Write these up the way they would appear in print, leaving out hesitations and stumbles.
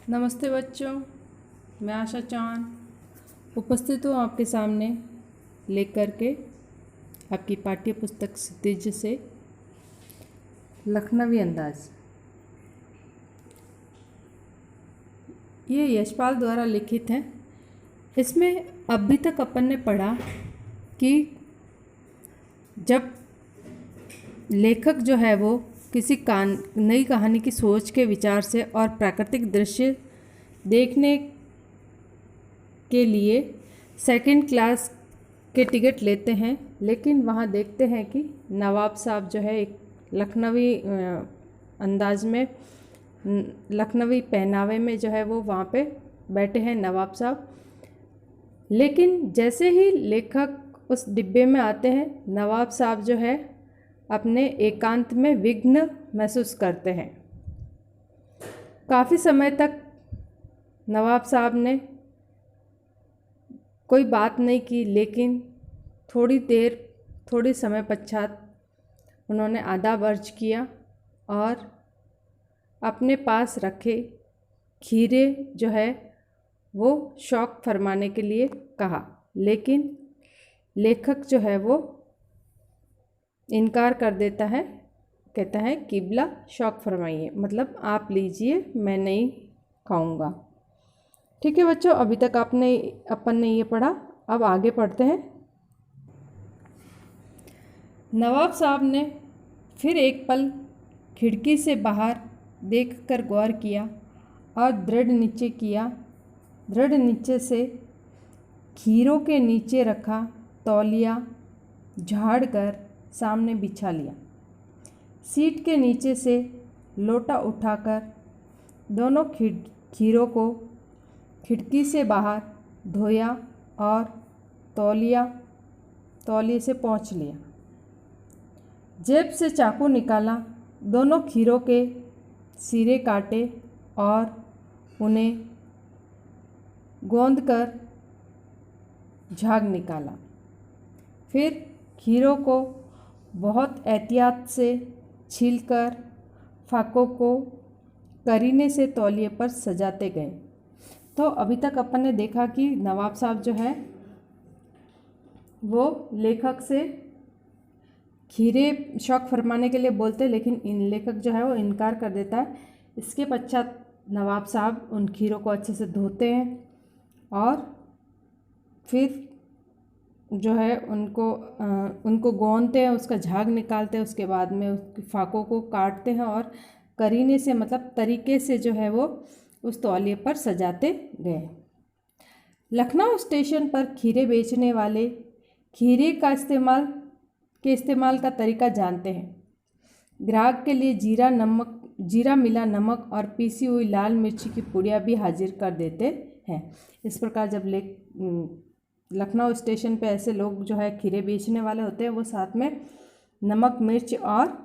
नमस्ते बच्चों, मैं आशा चौहान उपस्थित हूँ आपके सामने लेकर के आपकी पाठ्य पुस्तक क्षितिज से लखनवी अंदाज। ये यशपाल द्वारा लिखित है। इसमें अभी तक अपन ने पढ़ा कि जब लेखक जो है वो किसी नई कहानी की सोच के विचार से और प्राकृतिक दृश्य देखने के लिए सेकंड क्लास के टिकट लेते हैं, लेकिन वहाँ देखते हैं कि नवाब साहब जो है एक लखनवी अंदाज में, लखनवी पहनावे में जो है वो वहाँ पे बैठे हैं नवाब साहब। लेकिन जैसे ही लेखक उस डिब्बे में आते हैं, नवाब साहब जो है अपने एकांत में विघ्न महसूस करते हैं। काफ़ी समय तक नवाब साहब ने कोई बात नहीं की, लेकिन थोड़ी समय पश्चात उन्होंने आदाब अर्ज किया और अपने पास रखे खीरे जो है वो शौक़ फरमाने के लिए कहा, लेकिन लेखक जो है वो इनकार कर देता है। कहता है किबला शौक़ फरमाइए, मतलब आप लीजिए, मैं नहीं खाऊंगा। ठीक है बच्चों, अभी तक अपन ने ये पढ़ा। अब आगे पढ़ते हैं। नवाब साहब ने फिर एक पल खिड़की से बाहर देखकर गौर किया और दृढ़ नीचे से खीरों के नीचे रखा तौलिया झाड़ कर सामने बिछा लिया। सीट के नीचे से लोटा उठाकर दोनों खीरों को खिड़की से बाहर धोया और तौलिए से पोंछ लिया। जेब से चाकू निकाला, दोनों खीरों के सिरे काटे और उन्हें गोंद कर झाग निकाला। फिर खीरों को बहुत एहतियात से छीलकर फाकों को करीने से तौलिए पर सजाते गए। तो अभी तक अपन ने देखा कि नवाब साहब जो है वो लेखक से खीरे शौक़ फरमाने के लिए बोलते, लेकिन लेखक जो है वो इनकार कर देता है। इसके पश्चात नवाब साहब उन खीरों को अच्छे से धोते हैं और फिर जो है उनको गोंदते हैं, उसका झाग निकालते हैं। उसके बाद में उसकी फाकों को काटते हैं और करीने से, मतलब तरीके से जो है वो उस तौलिए पर सजाते गए। लखनऊ स्टेशन पर खीरे बेचने वाले खीरे का इस्तेमाल का तरीका जानते हैं। ग्राहक के लिए जीरा मिला नमक और पीसी हुई लाल मिर्ची की पुड़िया भी हाजिर कर देते हैं। इस प्रकार जब लखनऊ स्टेशन पे ऐसे लोग जो है खीरे बेचने वाले होते हैं, वो साथ में नमक मिर्च और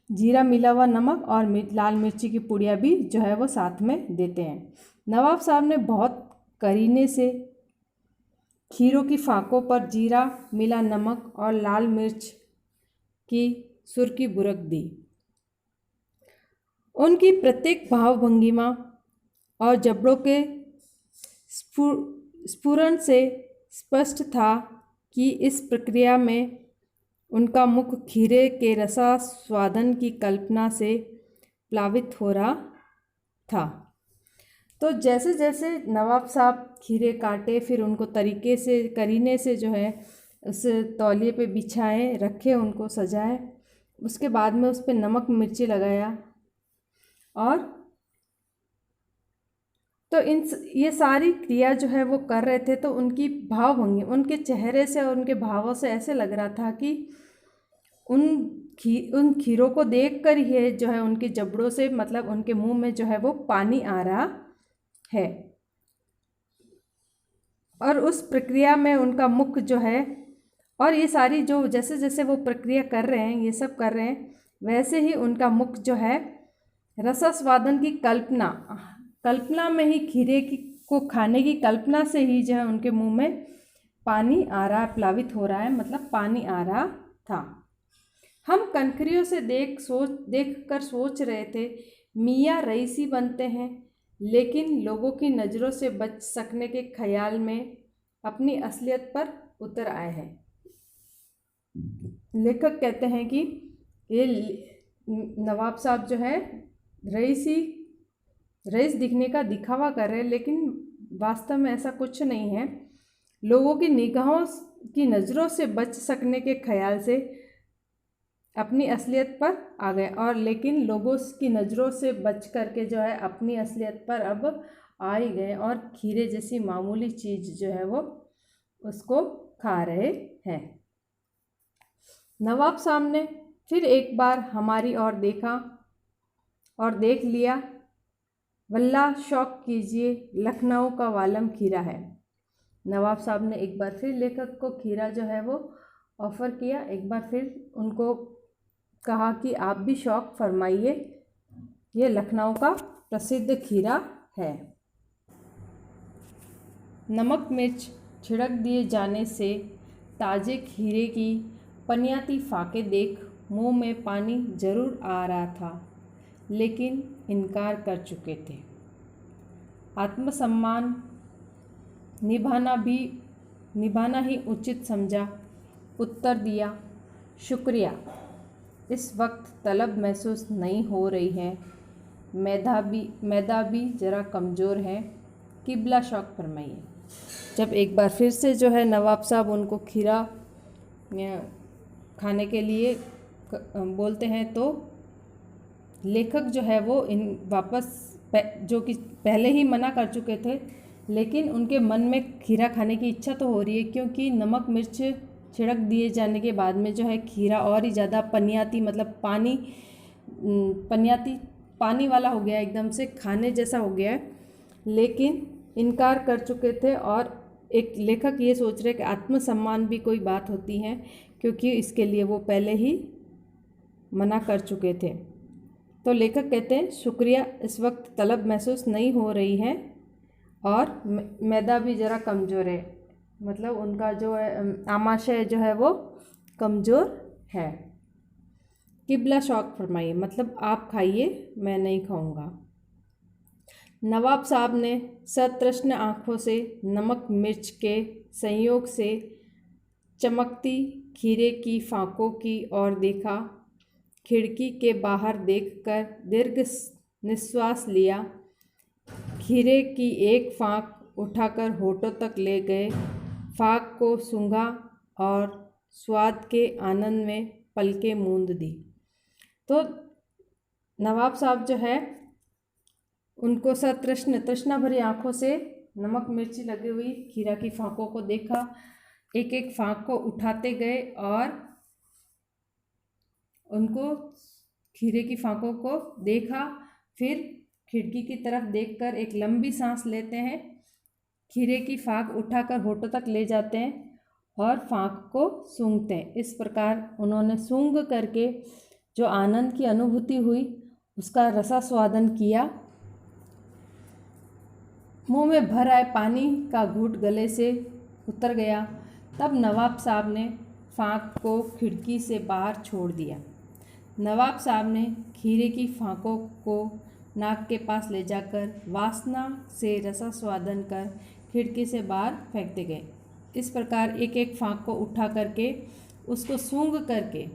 जीरा मिला हुआ नमक और लाल मिर्ची की पुड़िया भी जो है वो साथ में देते हैं। नवाब साहब ने बहुत करीने से खीरों की फाकों पर जीरा मिला नमक और लाल मिर्च की सुर्खी बुरक दी। उनकी प्रत्येक भावभंगिमा और जबड़ों के स्फुरण से स्पष्ट था कि इस प्रक्रिया में उनका मुख खीरे के रसास्वादन की कल्पना से प्लावित हो रहा था। तो जैसे जैसे नवाब साहब खीरे काटे, फिर उनको तरीके से करीने से जो है उस तौलिए पे बिछाए, रखे, उनको सजाए। उसके बाद में उस पर नमक मिर्ची लगाया और तो ये सारी क्रिया जो है वो कर रहे थे। तो उनकी भावभंगी, उनके चेहरे से और उनके भावों से ऐसे लग रहा था कि उन खीरों को देखकर ही जो है उनके जबड़ों से, मतलब उनके मुंह में जो है वो पानी आ रहा है। और उस प्रक्रिया में उनका मुख जो है, और ये सारी जो जैसे जैसे वो प्रक्रिया कर रहे हैं, ये सब कर रहे हैं, वैसे ही उनका मुख जो है रसास्वादन की कल्पना में ही को खाने की कल्पना से ही जो है उनके मुंह में पानी आ रहा, प्लावित हो रहा है, मतलब पानी आ रहा था। हम कनखरियों से देख कर सोच रहे थे मियाँ रईसी बनते हैं, लेकिन लोगों की नज़रों से बच सकने के ख्याल में अपनी असलियत पर उतर आए हैं। लेखक कहते हैं कि ये नवाब साहब जो है रईस दिखने का दिखावा कर रहे हैं, लेकिन वास्तव में ऐसा कुछ नहीं है। लोगों की निगाहों की नज़रों से बच सकने के ख्याल से अपनी असलियत पर आ गए, और लेकिन लोगों की नज़रों से बच करके जो है अपनी असलियत पर अब आ ही गए, और खीरे जैसी मामूली चीज़ जो है वो उसको खा रहे हैं। नवाब साहब ने फिर एक बार हमारी ओर देखा और देख लिया। वल्लाह शौक कीजिए, लखनऊ का वालम खीरा है। नवाब साहब ने एक बार फिर लेखक को खीरा जो है वो ऑफ़र किया। एक बार फिर उनको कहा कि आप भी शौक फरमाइए, ये लखनऊ का प्रसिद्ध खीरा है। नमक मिर्च छिड़क दिए जाने से ताज़े खीरे की पनियाती फाके देख मुंह में पानी जरूर आ रहा था, लेकिन इनकार कर चुके थे। आत्मसम्मान निभाना ही उचित समझा। उत्तर दिया, शुक्रिया, इस वक्त तलब महसूस नहीं हो रही है। मैदा भी ज़रा कमज़ोर है, किबला शौक फरमाइए। जब एक बार फिर से जो है नवाब साहब उनको खीरा खाने के लिए बोलते हैं, तो लेखक जो है वो जो कि पहले ही मना कर चुके थे, लेकिन उनके मन में खीरा खाने की इच्छा तो हो रही है, क्योंकि नमक मिर्च छिड़क दिए जाने के बाद में जो है खीरा और ही ज़्यादा पनियाती, मतलब पानी वाला हो गया, एकदम से खाने जैसा हो गया है। लेकिन इनकार कर चुके थे, और एक लेखक ये सोच रहे कि आत्मसम्मान भी कोई बात होती है, क्योंकि इसके लिए वो पहले ही मना कर चुके थे। तो लेखक कहते हैं, शुक्रिया, इस वक्त तलब महसूस नहीं हो रही है, और मैदा भी ज़रा कमज़ोर है, मतलब उनका जो है आमाशय जो है वो कमज़ोर है। किबला शौक फरमाइए, मतलब आप खाइए, मैं नहीं खाऊंगा। नवाब साहब ने सतृष्ण आँखों से नमक मिर्च के संयोग से चमकती खीरे की फाँकों की ओर देखा। खिड़की के बाहर देखकर दीर्घ निश्वास लिया। खीरे की एक फाँक उठाकर होठों तक ले गए, फाँक को सूंघा और स्वाद के आनंद में पलकें मूंद दी। तो नवाब साहब जो है उनको तृष्णा भरी आँखों से नमक मिर्ची लगी हुई खीरा की फाँकों को देखा। एक एक फाँक को उठाते गए और उनको खीरे की फाँकों को देखा। फिर खिड़की की तरफ देखकर एक लंबी सांस लेते हैं, खीरे की फाँक उठाकर होठों तक ले जाते हैं और फाँक को सूंघते हैं। इस प्रकार उन्होंने सूंघ करके जो आनंद की अनुभूति हुई उसका रसास्वादन किया। मुंह में भर आए पानी का घूंट गले से उतर गया। तब नवाब साहब ने फाँक को खिड़की से बाहर छोड़ दिया। नवाब साहब ने खीरे की फाँकों को नाक के पास ले जाकर वासना से रसास्वादन कर खिड़की से बाहर फेंकते गए। इस प्रकार एक एक फाँक को उठा करके उसको सूंघ करके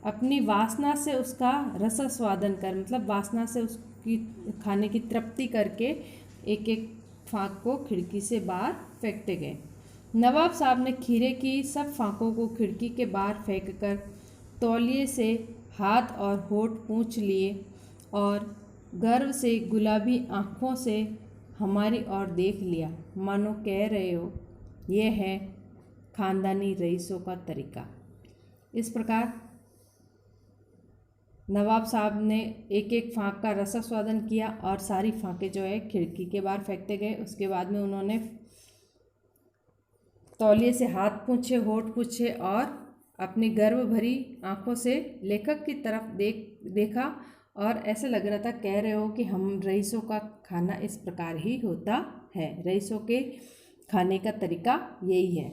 अपनी वासना से उसका रसास्वादन कर, मतलब वासना से उसकी खाने की तृप्ति करके एक एक फाँक को खिड़की से बाहर फेंकते गए। नवाब साहब ने खीरे की सब फाँकों को खिड़की के बाहर फेंककर तौलिए से हाथ और होठ पोंछ लिए और गर्व से गुलाबी आँखों से हमारी ओर देख लिया, मानो कह रहे हो यह है ख़ानदानी रईसों का तरीका। इस प्रकार नवाब साहब ने एक एक फाँक का रसास्वादन किया और सारी फाँकें जो है खिड़की के बाहर फेंकते गए। उसके बाद में उन्होंने तौलिए से हाथ पूछे, होठ पूछे और अपनी गर्व भरी आँखों से लेखक की तरफ देखा और ऐसा लग रहा था कह रहे हो कि हम रईसों का खाना इस प्रकार ही होता है, रईसों के खाने का तरीका यही है।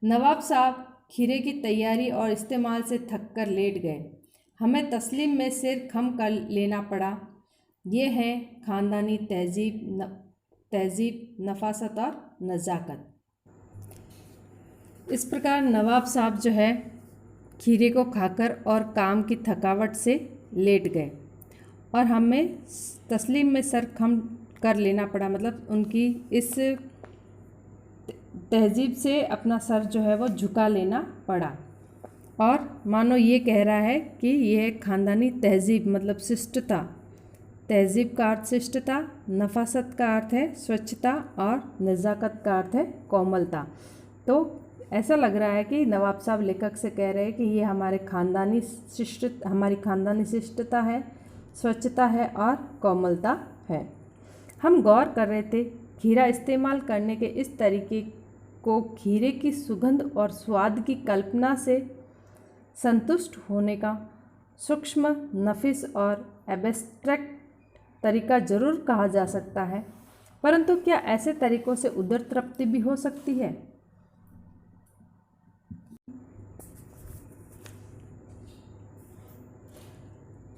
नवाब साहब खीरे की तैयारी और इस्तेमाल से थककर लेट गए। हमें तस्लीम में सिर खम कर लेना पड़ा। ये है ख़ानदानी तहजीब, नफासत और नज़ाकत। इस प्रकार नवाब साहब जो है खीरे को खाकर और काम की थकावट से लेट गए और हमें तस्लीम में सर खम कर लेना पड़ा, मतलब उनकी इस तहजीब से अपना सर जो है वो झुका लेना पड़ा। और मानो ये कह रहा है कि यह ख़ानदानी तहजीब मतलब शिष्टता, तहजीब का अर्थ शिष्टता, नफासत का अर्थ है स्वच्छता और नज़ाकत का अर्थ है कोमलता। तो ऐसा लग रहा है कि नवाब साहब लेखक से कह रहे हैं कि ये हमारी ख़ानदानी शिष्टता है, स्वच्छता है और कोमलता है। हम गौर कर रहे थे खीरा इस्तेमाल करने के इस तरीके को खीरे की सुगंध और स्वाद की कल्पना से संतुष्ट होने का सूक्ष्म, नफीस और एब्स्ट्रैक्ट तरीका जरूर कहा जा सकता है, परंतु क्या ऐसे तरीकों से उदर तृप्ति भी हो सकती है?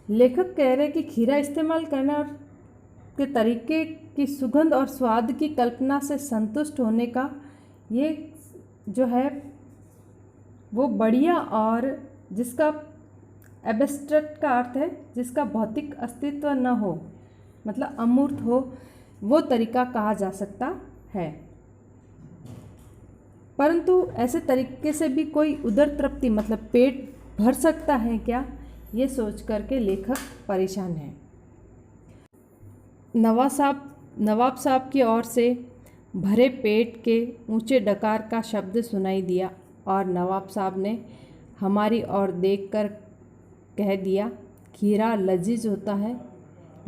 लेखक कह रहे हैं कि खीरा इस्तेमाल करने के तरीके की सुगंध और स्वाद की कल्पना से संतुष्ट होने का ये जो है वो बढ़िया और जिसका एब्स्ट्रैक्ट का अर्थ है जिसका भौतिक अस्तित्व न हो, मतलब अमूर्त हो, वो तरीका कहा जा सकता है। परंतु ऐसे तरीके से भी कोई उदर तृप्ति मतलब पेट भर सकता है क्या, ये सोच करके लेखक परेशान है। नवाब साहब की ओर से भरे पेट के ऊंचे डकार का शब्द सुनाई दिया और नवाब साहब ने हमारी ओर देखकर कह दिया, खीरा लजीज होता है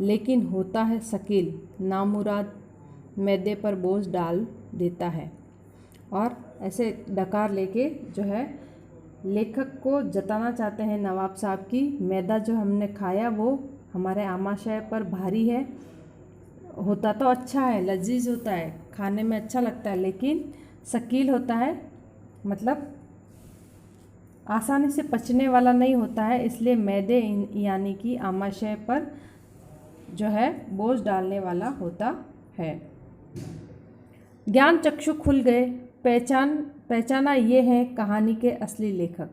लेकिन होता है शकील, नामुराद मैदे पर बोझ डाल देता है। और ऐसे डकार लेके जो है लेखक को जताना चाहते हैं नवाब साहब की मैदा जो हमने खाया वो हमारे आमाशय पर भारी है, होता तो अच्छा है, लजीज होता है, खाने में अच्छा लगता है, लेकिन शकील होता है, मतलब आसानी से पचने वाला नहीं होता है, इसलिए मैदे यानी कि आमाशय पर जो है बोझ डालने वाला होता है। ज्ञान चक्षु खुल गए, पहचाना ये है कहानी के असली लेखक।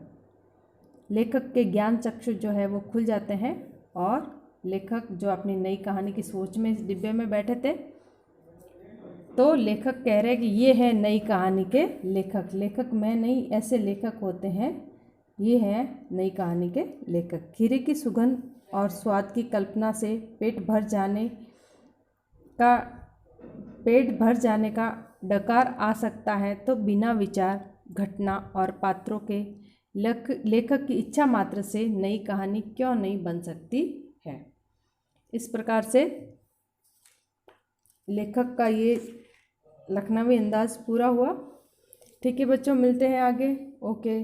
लेखक के ज्ञान चक्षु जो है वो खुल जाते हैं और लेखक जो अपनी नई कहानी की सोच में इस डिब्बे में बैठे थे, तो लेखक कह रहे हैं कि ये है नई कहानी के लेखक। लेखक मैं नहीं, ऐसे लेखक होते हैं, ये हैं नई कहानी के लेखक। खीरे की सुगंध और स्वाद की कल्पना से पेट भर जाने का डकार आ सकता है, तो बिना विचार, घटना और पात्रों के लेखक की इच्छा मात्र से नई कहानी क्यों नहीं बन सकती है। इस प्रकार से लेखक का ये लखनवी अंदाज पूरा हुआ। ठीक है बच्चों, मिलते हैं आगे। ओके।